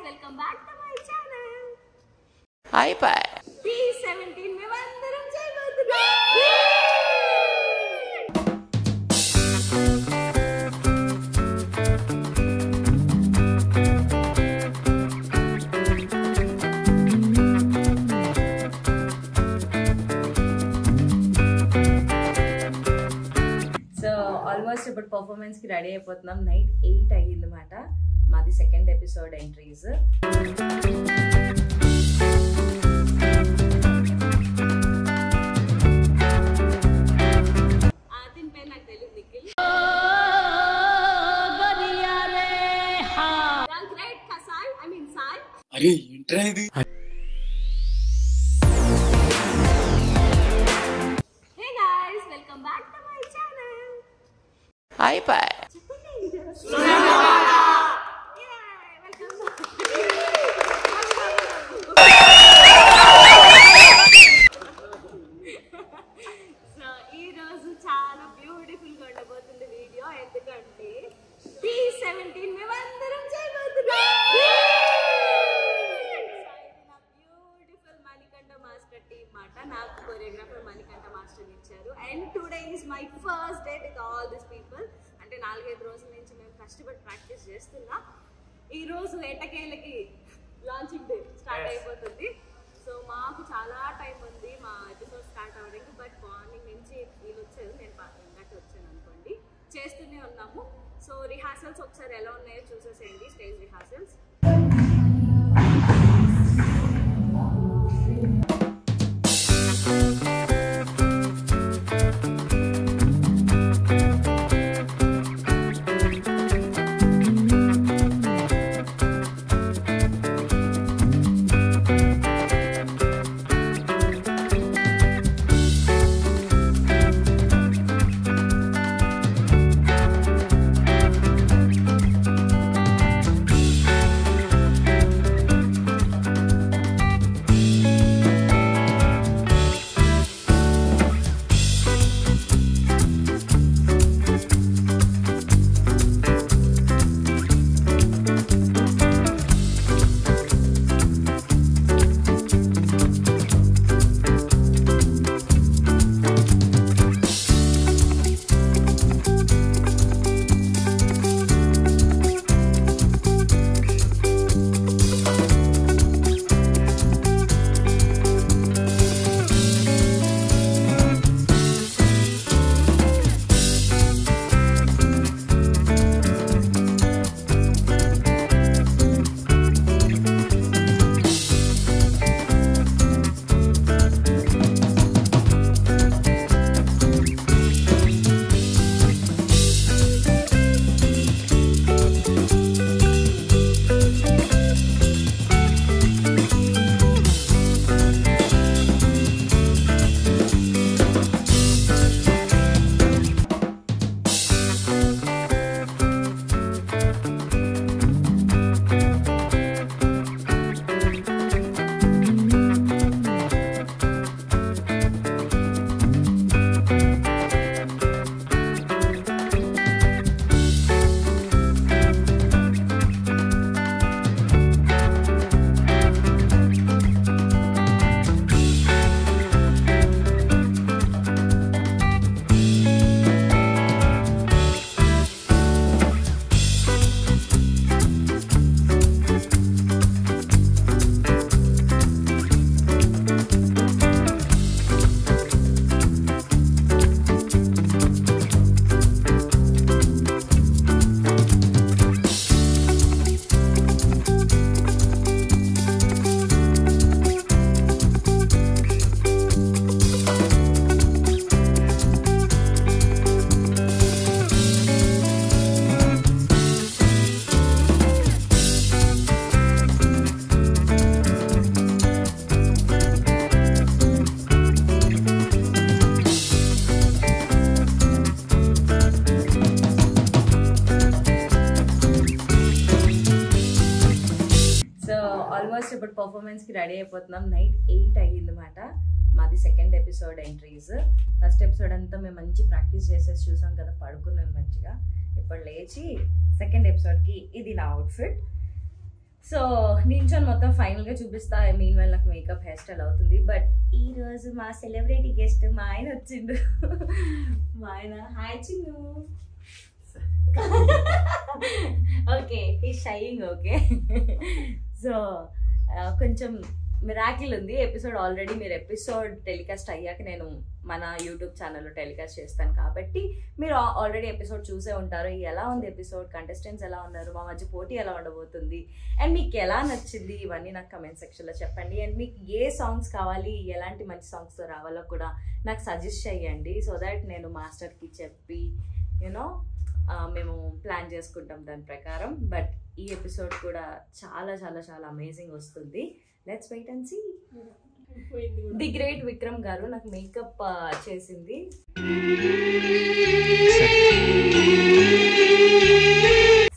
welcome back to my channel. Hi bye. P17 में वंदनम చేయబోతున్నాం. సో ఆల్మోస్ట్ ఇప్పుడు పర్ఫార్మెన్స్ కి రెడీ అయిపోతున్నాం. నైట్ 8 అయ్యిందన్నమాట. మాది సెకండ్ ఎపిసోడ్ ఎంట్రీస్. ఆదిన్ పే నాకు తెలియదు నిఖిల్. రైట్ కసాయ్ ఐ మీన్ సాయ్. అరే ఏంట్రా ఇది? Hey guys welcome back to my channel. Hi bye. చాలా బ్యూటిఫుల్ గా ఉండబోతుంది వీడియో. ఎందుకంటే P17 మేము అందరం చేయబోతున్నాం. బ్యూటిఫుల్ మణికంఠ మాస్టర్ టీమ్ మాట. నాకు కొరియోగ్రాఫర్ మణికంఠ మాస్టర్ ఇచ్చారు. And today is my first day with all this people. అంటే 4-5 రోజుల నుంచి మేము కష్టపడి ప్రాక్టీస్ చేస్తున్నా. ఈ రోజు ఎటకేలకి లాంచింగ్ డే స్టార్ట్ అయిపోతుంది. సో మాకు చాలా టైం ఉంది మా ఎపిసోడ్ స్టార్ట్ అవ్వడానికి. బట్ మార్నింగ్ నుంచి వీళ్ళు వచ్చారు, నేను ఇందాక వచ్చాను అనుకోండి. చేస్తూనే ఉన్నాము. సో రిహార్సల్స్ ఒకసారి ఎలా ఉన్నాయో చూసేసేయండి. Stage rehearsals. ఆల్మోస్ట్ ఇప్పుడు పర్ఫార్మెన్స్ కి రెడీ అయిపోతున్నాం. నైట్ 8 అయ్యిందన్నమాట. మాది second episode entries. First episode అంతా మేము మంచి ప్రాక్టీస్ చేసేసి చూసాం కదా, పడుకున్నాం మంచిగా. ఇప్పుడు లేచి సెకండ్ ఎపిసోడ్కి ఇది నా అవుట్ఫిట్. సో నించొని మొత్తం ఫైనల్గా చూపిస్తా. మీన్ వల్ల నాకు మేకప్ హెయిర్ స్టైల్ అవుతుంది. బట్ ఈరోజు మా సెలబ్రిటీ గెస్ట్ మా ఆయన వచ్చిండు. మా ఆయన హాయ్ చిన్ను. ఓకే ఈ షైయింగ్ ఓకే. సో కొంచెం మిరాకిల్ ఉంది. ఎపిసోడ్ ఆల్రెడీ మీరు ఎపిసోడ్ టెలికాస్ట్ అయ్యాక నేను మన యూట్యూబ్ ఛానల్లో టెలికాస్ట్ చేస్తాను కాబట్టి మీరు ఆల్రెడీ ఎపిసోడ్ చూసే ఉంటారు. ఎలా ఉంది ఎపిసోడ్, కంటెస్టెంట్స్ ఎలా ఉన్నారు, మా మధ్య పోటీ ఎలా ఉండబోతుంది, అండ్ మీకు ఎలా నచ్చింది ఇవన్నీ నాకు కమెంట్ సెక్షన్లో చెప్పండి. అండ్ మీకు ఏ సాంగ్స్ కావాలి, ఎలాంటి మంచి సాంగ్స్తో రావాలో కూడా నాకు సజెస్ట్ చేయండి. సో దాట్ నేను మాస్టర్కి చెప్పి యూనో మేము ప్లాన్ చేసుకుంటాం దాని ప్రకారం. బట్ ఈ ఎపిసోడ్ కూడా చాలా చాలా చాలా అమేజింగ్ వస్తుంది. Let's wait and see. The great Vikram గారు నాకు మేకప్ చేసింది.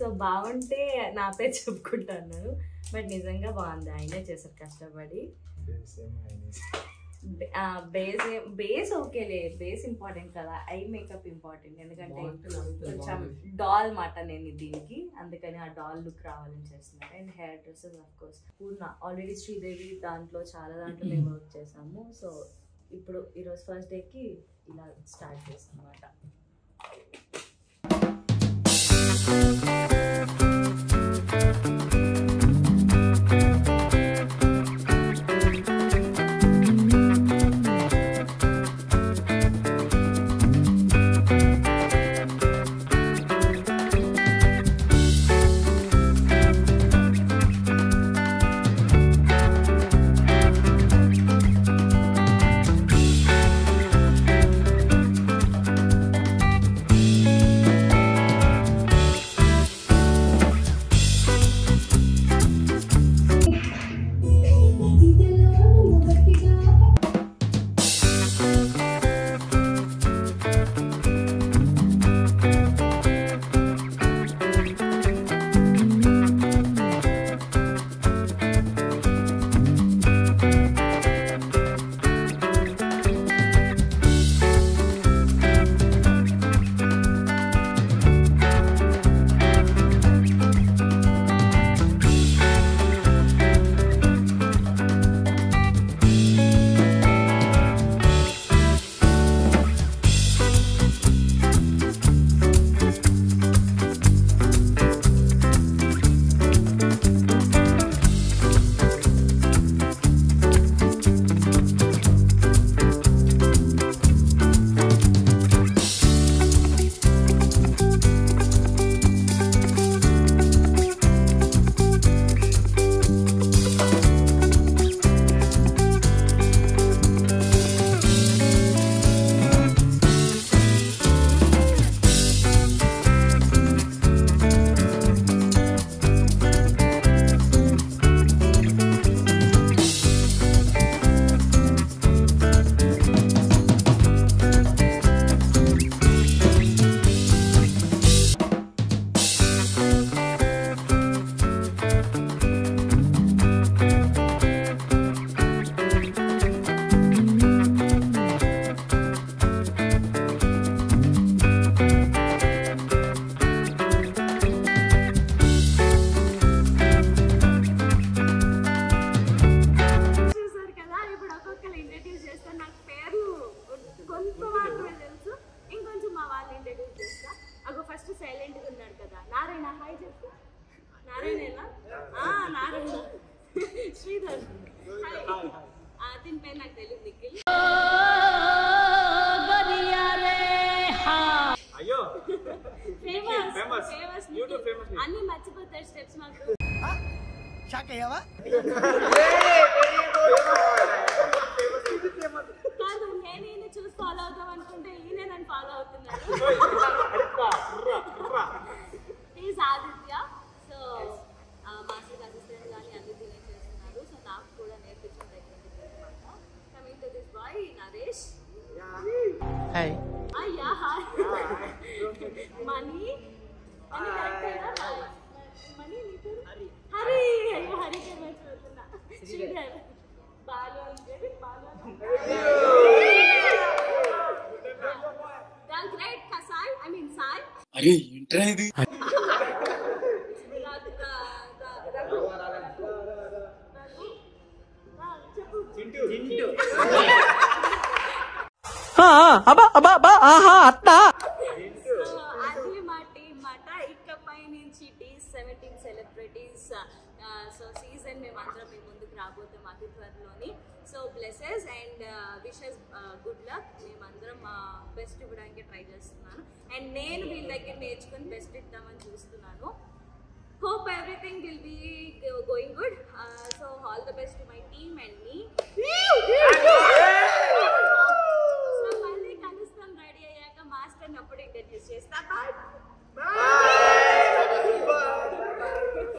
సో బాగుంటే నా పేరు చెప్పుకుంటాను, బట్ నిజంగా బాగుంది. ఆయనే చేశారు కష్టపడి. బేస్ ఓకేలే, బేస్ ఇంపార్టెంట్ కదా, ఐ మేకప్ ఇంపార్టెంట్. ఎందుకంటే కొంచెం డాల్ మాట నేను దీనికి, అందుకని ఆ డాల్ లుక్ రావాలని చేస్తున్నాను. And hair dresses of course Purna already Sridevi దాంట్లో చాలా దాంట్లో మేము వర్క్ చేసాము. సో ఇప్పుడు ఈరోజు ఫస్ట్ డేకి ఇలా స్టార్ట్ చేస్తాం అన్నమాట. శ్రీధర్ దీని పేరు నాకు తెలియదు. నిఖిల్ ఫేమస్ అన్ని మర్చిపోతారు స్టెప్స్ మాకు. కాదు నేను ఈయన చూసి ఫాలో అవుతాం అనుకుంటే ఈయన నన్ను ఫాలో అవుతున్నాడు. Is Aditya. So master assistant కానీ అన్ని తినే చేస్తున్నారు. సో నాకు కూడా నేర్పించడం అనమాట. Coming to this boy Naresh. Hi. అయ్యా హాయ్. మనీ అని కరెక్టేనా? మనీ నీకు హరి. అయ్యో హరి పేరు మర్చిపోతున్నా. శ్రీధర్. బాలు అంటే బాలు. ద గ్రేట్ కసాయ్ ఐ మీన్ సాయ్. అరే ఏంట్రా ఇది? అది మా టీం మాట. ఇకపై నుంచి D17 సెలబ్రిటీస్ సో సీజన్ మేము అందరం మీ ముందుకు రాబోతాం అతి త్వరలోని. So blesses and wishes good luck. మేమందరం బెస్ట్ ఇవ్వడానికి ట్రై చేస్తున్నాను అండ్ నేను వీళ్ళ దగ్గర నేర్చుకుని బెస్ట్ ఇద్దామని చూస్తున్నాను. Hope everything will be going good. So all the best to my team